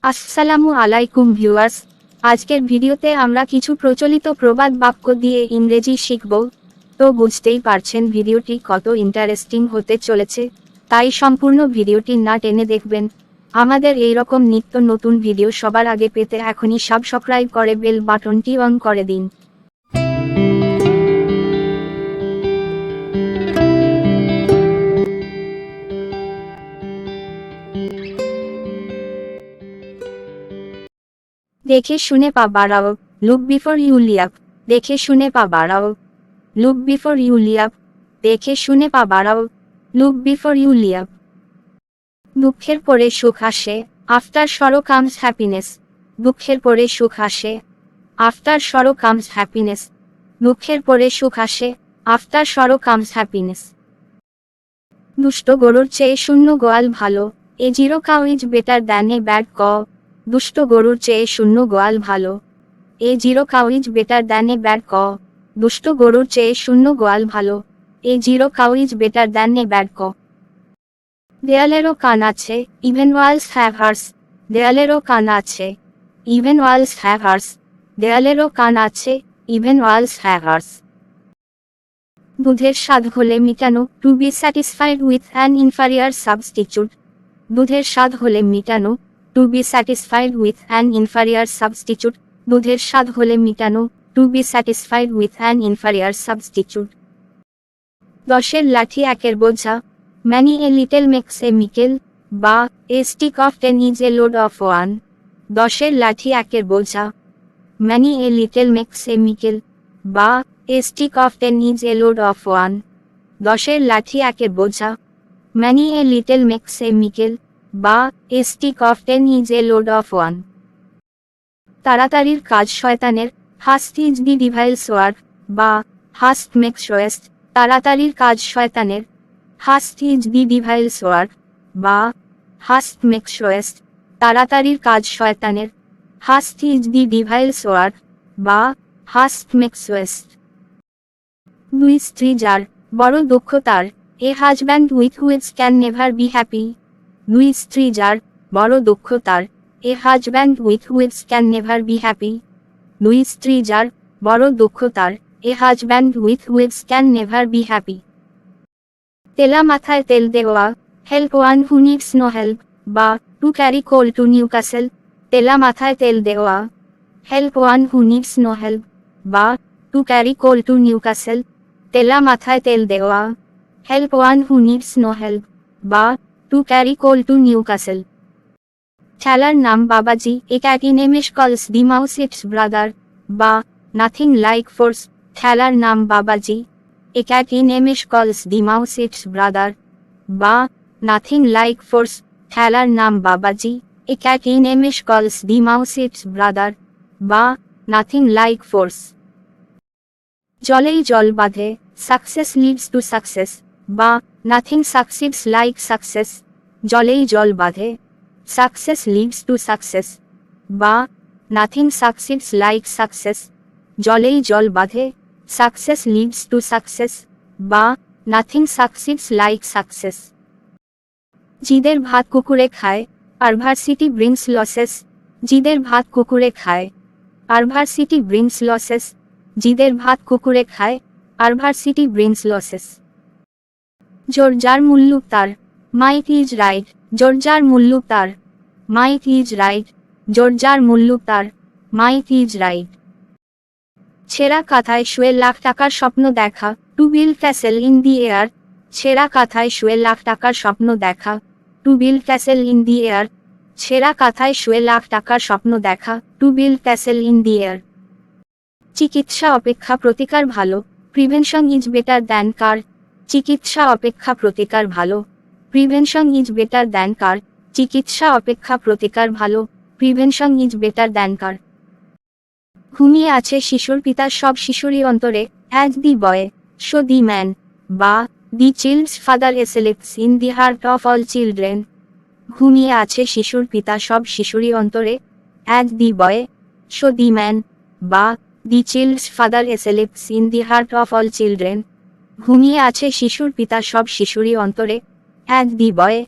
আসসালামু আলাইকুম ভিউয়ার্স, আজকের ভিডিওতে আমরা কিছু প্রচলিত প্রবাদ বাক্য দিয়ে ইংরেজি শিখব। তো বুঝতেই পারছেন ভিডিওটি কত ইন্টারেস্টিং হতে চলেছে, তাই সম্পূর্ণ ভিডিওটি না টেনে দেখবেন। আমাদের এই রকম নিত্য নতুন ভিডিও সবার আগে পেতে এখনই সাবস্ক্রাইব করে বেল বাটনটি অন করে দিন। দেখে শুনে পা বাড়াও, লুক বিফোর ইউ লিয়াপ। দেখে শুনে পা বাড়াও, লুক বিফোর ইউ লিয়াপ। দেখে শুনে পা বাড়াও, লুক বিফোর ইউ লিয়াপ। দুঃখের পরে সুখ আসে, আফটার সরো কামস হ্যাপিনেস। দুঃখের পরে সুখ আসে, আফটার সরো কামস হ্যাপিনেস। দুঃখের পরে সুখ আসে, আফটার সরো কামস হ্যাপিনেস। দুষ্ট গরুর চেয়ে শূন্য গোয়াল ভালো, a zero cow is better than a bad cow. দুষ্ট গরুর চেয়ে শূন্য গোয়াল ভালো, a zero cow is better than a bad cow. দুষ্ট গরুর চেয়ে শূন্য গোয়াল ভালো, a zero cow is better than a bad cow. দেয়ালেরও কান আছে, ইভেন ওয়ালস হ্যাভ হার্স। দেয়ালেরও কান আছে, ইভেন ওয়ালস হ্যাভ হার্স। দেয়ালেরও কান আছে, ইভেন ওয়ালস হ্যাভ হার্স। দুধের স্বাদ হলে মিটানো, to be satisfied with an inferior substitute. দুধের স্বাদ হলে মিটানো, to be satisfied with an inferior substitute. দুধের স্বাদ হলে মিটানো, to be satisfied with an inferior substitute. দশের লাঠি একের বোঝা, many a little makes a mickle, বা a stick of 10 is a load of 1। দশের লাঠি একের বোঝা, many a little makes a mickle, বা a stick of 10 is a load of 1। দশের লাঠি একের বোঝা, many a little makes a mickle, বা a stick of 10 is a load of 1। তাড়াতাড়ির কাজ শয়তানের, হাস্ট ইজ দি ডিভাইলস ওয়ার্ক, বা হাস্ট মেক্স ওয়েস্ট। তাড়াতাড়ির কাজ শয়তানের, হাস্ট ইজ দি ডিভাইলস ওয়ার্ক, বা হাস্ট মেক্স ওয়েস্ট। তাড়াতাড়ির কাজ শয়তানের, হাস্ট ইজ দি ডিভাইলস ওয়ার্ক, বা হাস্ট মেক্স ওয়েস্ট। দুই স্ত্রী যার, বড় দুঃখ তার, a husband with which can never be happy. দুই স্ত্রী যার, বড় দুঃখ তার, a husband with which can never be happy. দুই স্ত্রী যার, বড় দুঃখ তার, a husband with which can never be happy. তেলা মাথায় তেল দেওয়া, help one who needs no help, বা to carry coal to Newcastle. তেলা মাথায় তেল দেওয়া, help one who needs no help, বা to carry coal to Newcastle. তেলা মাথায় তেল দেওয়া, help one who needs no help, বা to carry coal to Newcastle. ঠেলার নাম বাবাজি, a cat in a mesh calls the mouse its brother, বা নাথিং লাইক ফোর্স। ঠেলার নাম বাবাজি, a cat in a mesh calls the mouse its brother, বা nothing like force. ঠেলার নাম বাবাজি, a cat in a mesh calls the mouse its brother, বা nothing like force. জলেই জল বাঁধে, সাকসেস লিডস টু সাকসেস, বা নাথিং সাকসিডস লাইক সাকসেস। জলেই জল বাঁধে, সাকসেস লিডস টু সাকসেস, বা নাথিং সাকসিডস লাইক সাকসেস। জলেই জল বাঁধে, সাকসেস লিডস টু সাকসেস, বা নাথিং সাকসিডস লাইক সাকসেস। জিদের ভাত কুকুরে খায়, পারভার্সিটি ব্রিংস লসেস। জিদের ভাত কুকুরে খায়, পারভার্সিটি ব্রিংস লসেস। জিদের ভাত কুকুরে খায়, পারভার্সিটি ব্রিংস লসেস। জোর যার মূল্য তার, মাইট ইজ রাইট। জোর যার মূল্য তার, মাইট ইজ রাইট। জোর যার মূল্য তার, মাইট ইজ রাইট। ছেঁড়া কাঁথায় শুয়ে লাখ টাকার স্বপ্ন দেখা, to build castle in the air. ছেঁড়া কাঁথায় শুয়ে লাখ টাকার স্বপ্ন দেখা, to build castle in the air. ছেঁড়া কাঁথায় শুয়ে লাখ টাকার স্বপ্ন দেখা, to build castle in the air. চিকিৎসা অপেক্ষা প্রতিকার ভালো, প্রিভেনশন ইজ বেটার দ্যান কার। চিকিৎসা অপেক্ষা প্রতিকার ভালো, প্রিভেনশন ইজ বেটার দ্যান কার। চিকিৎসা অপেক্ষা প্রতিকার ভালো, প্রিভেনশন ইজ বেটার দ্যান কার। ঘুমিয়ে আছে শিশুর পিতা সব শিশুরই অন্তরে, as the boy show the man, বা the child's father selects in the heart of all children. ঘুমিয়ে আছে শিশুর পিতা সব শিশুরই অন্তরে, as the boy show the man, বা the child's father selects in the heart of all children. ঘুমিয়ে আছে শিশুর পিতা সব শিশুরই অন্তরে, as the boy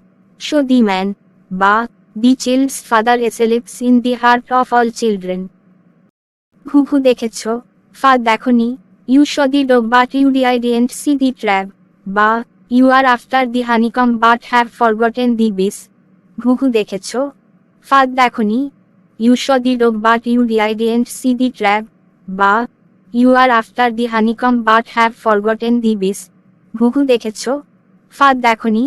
show the man, বা the child's father sleeps in the heart of all children. ঘুঘু দেখেছ, ফাঁদ দেখনি, you saw the dog but you didn't see the trap, বা you are after the honeycomb but have forgotten the bees. ঘুঘু দেখেছ, ফাঁদ দেখনি, you saw the dog but you didn't see the trap, বা you are after the honeycomb but have forgotten the bees. ঘুঘু দেখেছ, ফাঁদ দেখনি,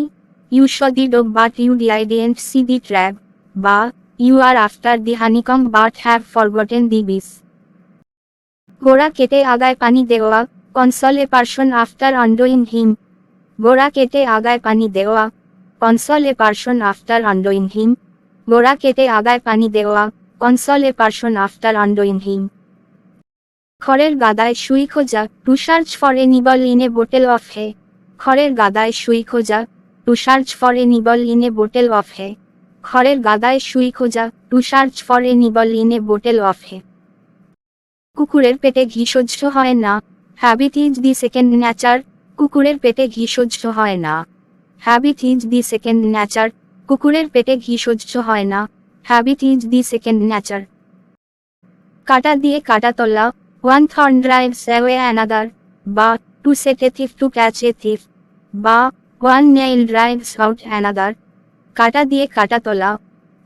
you saw the dog but you didn't see the trap, বা you are after the honeycomb but have forgotten the bees. গোড়া কেটে আগায় পানি দেওয়া, কনসল এ পার্সন আফটার আন্ডোইং হিম। গোড়া কেটে আগায় পানি দেওয়া, কনসল এ পার্সন আফটার আন্ডোইং হিম। গোড়া কেটে আগায় পানি দেওয়া, কনসল এ পার্সন আফটার আন্ডোইং হিম। খড়ের গাদায় সুই খোঁজা, to search for a needle in a bottle of hay. খড়ের গাদায় সুই খোঁজা, to search for a needle in a bottle of hay. খড়ের গাদায় সুই খোঁজা, to search for a needle in a bottle of hay. কুকুরের পেটে ঘি সহ্য হয় না, habit is the second nature. কুকুরের পেটে ঘি সহ্য হয় না, habit is the second nature. কুকুরের পেটে ঘি সহ্য হয় না, habit is the second nature. কাটা দিয়ে কাটা তলা, one thorn drives away another, বা to set a thief to catch a thief, বা one nail drives out another. কাটা দিয়ে কাটা তলা,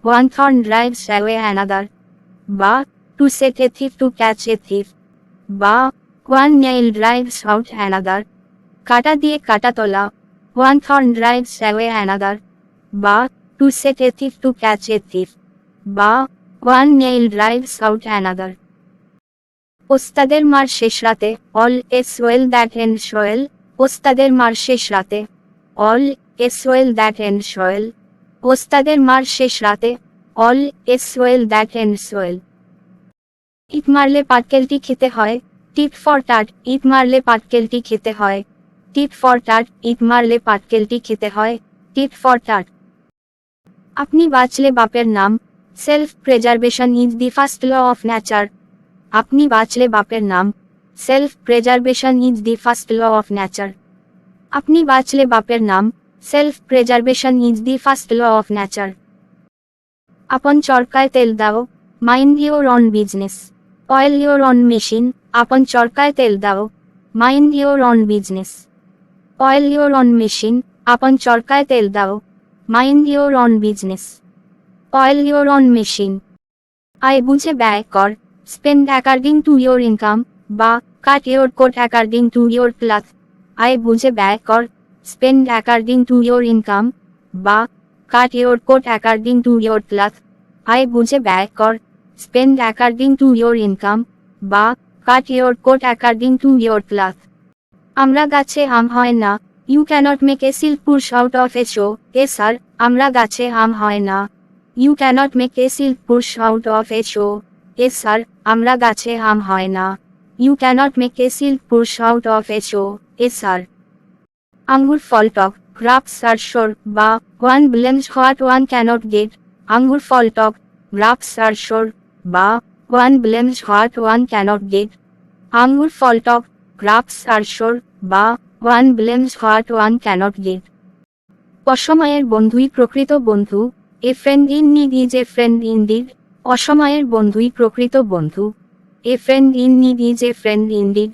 one thorn drives away another, বা to set a thief to catch a thief, বা one nail drives out another. কাটা দিয়ে কাটা তলা, one thorn drives away another, বা to set a thief to catch a thief, বা one nail drives out another. ওস্তাদের মার শেষ রাতে, all's well that ends well. ওস্তাদের মার শেষ রাতে, all's well that ends well. ওস্তাদের মার শেষ রাতে, all's well that ends well. ইট মারলে পাটকেলটি খেতে হয়, টিট ফর টাট। ইট মারলে পাটকেলটি খেতে হয়, টিট ফর টাট। ইট মারলে পাটকেলটি খেতে হয়, টিট ফর টাট। আপনি বাঁচলে বাপের নাম, self preservation is the first law of nature. আপনি বাঁচলে বাপের নাম, self preservation is the first law of nature. আপনি বাঁচলে বাপের নাম, self preservation is the first law of nature. আপন চরকায় তেল দাও, mind your own business. Oil your own machine. আপন চরকায় তেল দাও, mind your own business. Oil your own machine. আপন চরকায় তেল দাও, mind your own business. Oil your own machine. আয় বুঝে ব্যয় কর, spend according to your income, বা cut your coat according to your cloth. আয় বুঝে ব্যয় কর, spend according to your income, বা cut your coat according to your cloth. আয় বুঝে ব্যয় কর, spend according to your income, বা cut your coat according to your cloth. আমরা গাছে আম হয় না, you cannot make a silk push out of a show. A sir, আমরা গাছে আম হয় না, you cannot make a silk push out of a show. A sir, আমরা গাছে আম হয় না, you cannot make a silk push out of a show. A sir. আঙ্গুর ফল টক, গ্রাপস আর শোর, বা one blames what one cannot get. আঙ্গুর ফল টক, গ্রাপস আর শোর, বা one blames what one cannot get. আঙ্গুর ফল টক, গ্রাপস আর শোর, বা one blames what one cannot get. অসময়ের বন্ধুই প্রকৃত বন্ধু, a friend in need is a friend indeed. অসময়ের বন্ধুই প্রকৃত বন্ধু, a friend in need is a friend indeed.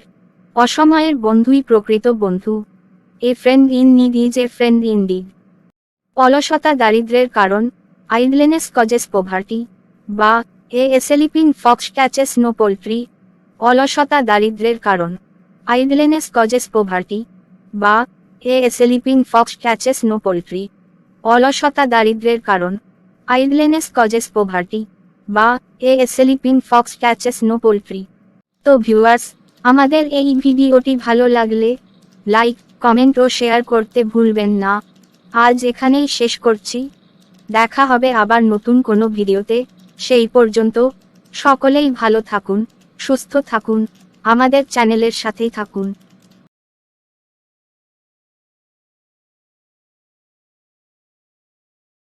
অসময়ের বন্ধুই প্রকৃত বন্ধু, a friend in need is a friend indeed. অলসতা দারিদ্র্যের কারণ, আইডলেনেস কজেস পভার্টি, বা a sleeping fox catches no poultry. অলসতা দারিদ্র্যের কারণ, আইডলেনেস কজেস পভার্টি, বা a sleeping fox catches no poultry. অলসতা দারিদ্র্যের কারণ, আইডলেনেস কজেস পভার্টি, বা a sleeping fox catches no poultry. তো ভিউয়ার্স, আমাদের এই ভিডিওটি ভালো লাগলে লাইক, কমেন্ট ও শেয়ার করতে ভুলবেন না। আজ এখানেই শেষ করছি, দেখা হবে আবার নতুন কোনো ভিডিওতে। সেই পর্যন্ত সকলেই ভালো থাকুন, সুস্থ থাকুন, আমাদের চ্যানেলের সাথেই থাকুন।